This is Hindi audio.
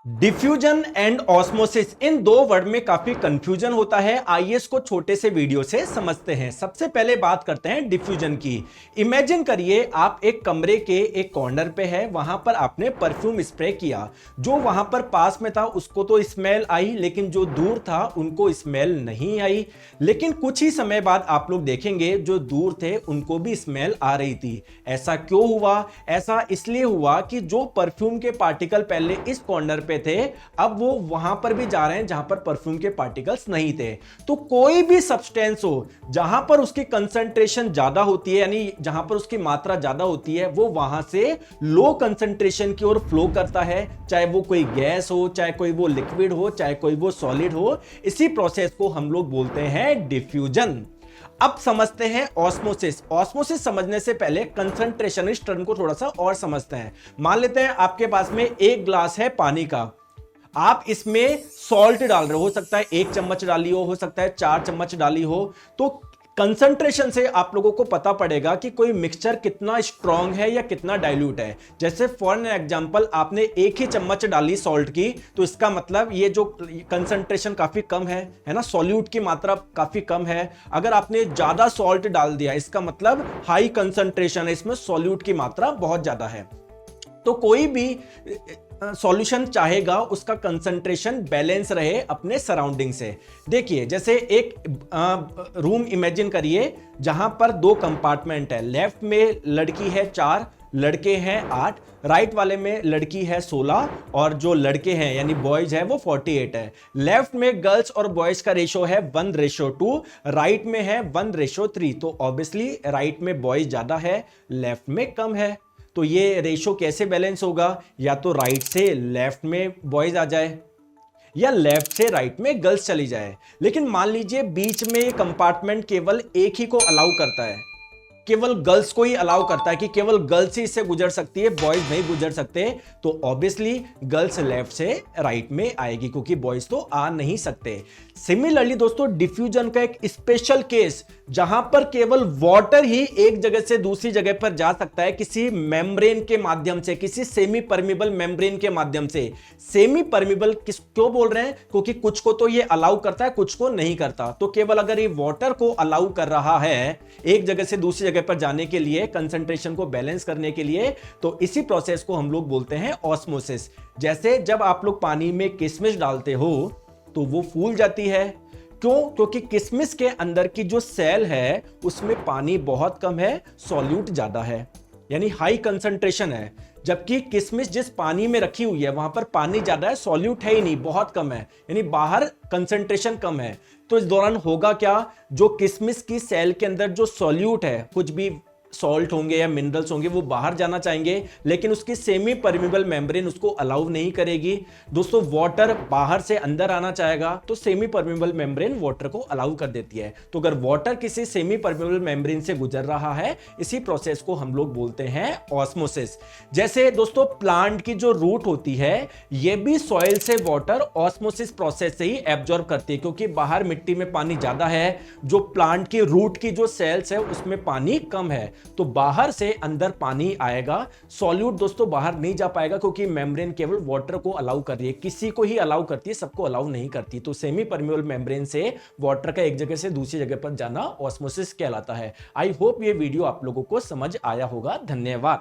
डिफ्यूजन एंड ऑस्मोसिस, इन दो वर्ड में काफी कंफ्यूजन होता है। आइए इसको छोटे से वीडियो से समझते हैं। सबसे पहले बात करते हैं डिफ्यूजन की। इमेजिन करिए आप एक कमरे के एक कॉर्नर पे है, वहां पर आपने परफ्यूम स्प्रे किया। जो वहां पर पास में था उसको तो स्मेल आई, लेकिन जो दूर था उनको स्मेल नहीं आई। लेकिन कुछ ही समय बाद आप लोग देखेंगे जो दूर थे उनको भी स्मेल आ रही थी। ऐसा क्यों हुआ? ऐसा इसलिए हुआ कि जो परफ्यूम के पार्टिकल पहले इस कॉर्नर पे थे, अब वो वहां पर भी जा रहे हैं जहां पर परफ्यूम के पार्टिकल्स नहीं थे। तो कोई भी सब्सटेंस हो जहां पर उसकी कंसंट्रेशन ज्यादा होती है, यानी जहां पर उसकी मात्रा ज्यादा होती है, वो वहां से लो कंसंट्रेशन की ओर फ्लो करता है। चाहे वो कोई गैस हो, चाहे कोई वो लिक्विड हो, चाहे कोई वो सॉलिड हो। इसी प्रोसेस को हम लोग बोलते हैं डिफ्यूजन। अब समझते हैं ऑस्मोसिस। ऑस्मोसिस समझने से पहले कंसंट्रेशन इस टर्म को थोड़ा सा और समझते हैं। मान लेते हैं आपके पास में एक ग्लास है पानी का, आप इसमें सॉल्ट डाल रहे हो सकता है 1 चम्मच डाली हो सकता है 4 चम्मच डाली हो। तो कंसंट्रेशन से आप लोगों को पता पड़ेगा कि कोई मिक्सचर कितना स्ट्रांग है या कितना डाइल्यूट है। जैसे फॉर एन एग्जांपल आपने 1 ही चम्मच डाली सॉल्ट की, तो इसका मतलब ये जो कंसंट्रेशन काफी कम है ना, सॉल्यूट की मात्रा काफी कम है। अगर आपने ज्यादा सॉल्ट डाल दिया, इसका मतलब हाई कंसंट्रेशन है, इसमें सॉल्यूट की मात्रा बहुत ज्यादा है। तो कोई भी सॉल्यूशन चाहेगा उसका कंसंट्रेशन बैलेंस रहे अपने सराउंडिंग से। देखिए जैसे एक रूम इमेजिन करिए जहां पर 2 कंपार्टमेंट है। लेफ्ट में लड़की है 4, लड़के हैं 8, राइट वाले में लड़की है 16 और जो लड़के हैं यानी बॉयज है वो 48 है। लेफ्ट में गर्ल्स और बॉयज का रेशो है 1:2, राइट में है 1:3। तो ऑब्वियसली राइट में बॉयज ज्यादा है, लेफ्ट में कम है। तो ये रेशो कैसे बैलेंस होगा? या तो राइट से लेफ्ट में बॉयज आ जाए या लेफ्ट से राइट में गर्ल्स चली जाए। लेकिन मान लीजिए बीच में ये कंपार्टमेंट केवल एक ही को अलाउ करता है, केवल गर्ल्स को ही अलाउ करता है कि केवल गर्ल्स ही इससे गुजर सकती है, बॉयज नहीं गुजर सकते। तो ऑब्वियसली गर्ल्स लेफ्ट से राइट में आएगी क्योंकि बॉयज तो आ नहीं सकते। सिमिलरली दोस्तों डिफ्यूजन का एक स्पेशल केस जहां पर केवल वाटर ही एक जगह से दूसरी जगह पर जा सकता है किसी मेम्ब्रेन के माध्यम से, किसी सेमी परमिबल मेम्ब्रेन के माध्यम से। सेमी परमिबल क्यों बोल रहे हैं? क्योंकि कुछ को तो ये अलाउ करता है, कुछ को नहीं करता। तो केवल अगर ये वाटर को अलाउ कर रहा है एक जगह से दूसरी जगह पर जाने के लिए, कंसंट्रेशन को बैलेंस करने के लिए, तो इसी प्रोसेस को हम लोग बोलते हैं ऑस्मोसिस। जैसे जब आप लोग पानी में किशमिश डालते हो तो वो फूल जाती है। क्यों? क्योंकि किशमिश के अंदर की जो सेल है उसमें पानी बहुत कम है, सॉल्यूट ज्यादा है, यानी हाई कंसंट्रेशन है। जबकि किशमिश जिस पानी में रखी हुई है वहां पर पानी ज्यादा है, सॉल्यूट है ही नहीं, बहुत कम है, यानी बाहर कंसंट्रेशन कम है। तो इस दौरान होगा क्या? जो किशमिश की सेल के अंदर जो सॉल्यूट है, कुछ भी सॉल्ट होंगे या मिनरल्स होंगे, वो बाहर जाना चाहेंगे, लेकिन उसकी सेमी परमिबल मेम्ब्रेन उसको अलाउ नहीं करेगी। दोस्तों वाटर बाहर से अंदर आना चाहेगा तो सेमी परमिबल मेम्ब्रेन वाटर को अलाउ कर देती है। तो अगर वाटर किसी सेमी परमिबल मेम्ब्रेन से गुजर रहा है, इसी प्रोसेस को हम लोग बोलते हैं ऑस्मोसिस। जैसे दोस्तों प्लांट की जो रूट होती है ये भी सॉइल से वाटर ऑस्मोसिस प्रोसेस से ही एब्जॉर्ब करती है, क्योंकि बाहर मिट्टी में पानी ज्यादा है, जो प्लांट की रूट की जो सेल्स है उसमें पानी कम है। तो बाहर से अंदर पानी आएगा, सॉल्यूट दोस्तों बाहर नहीं जा पाएगा क्योंकि मेम्ब्रेन केवल वाटर को अलाउ कर रही है, किसी को ही अलाउ करती है, सबको अलाउ नहीं करती। तो सेमी परमिबल मेम्ब्रेन से वाटर का एक जगह से दूसरी जगह पर जाना ऑस्मोसिस कहलाता है। आई होप ये वीडियो आप लोगों को समझ आया होगा। धन्यवाद।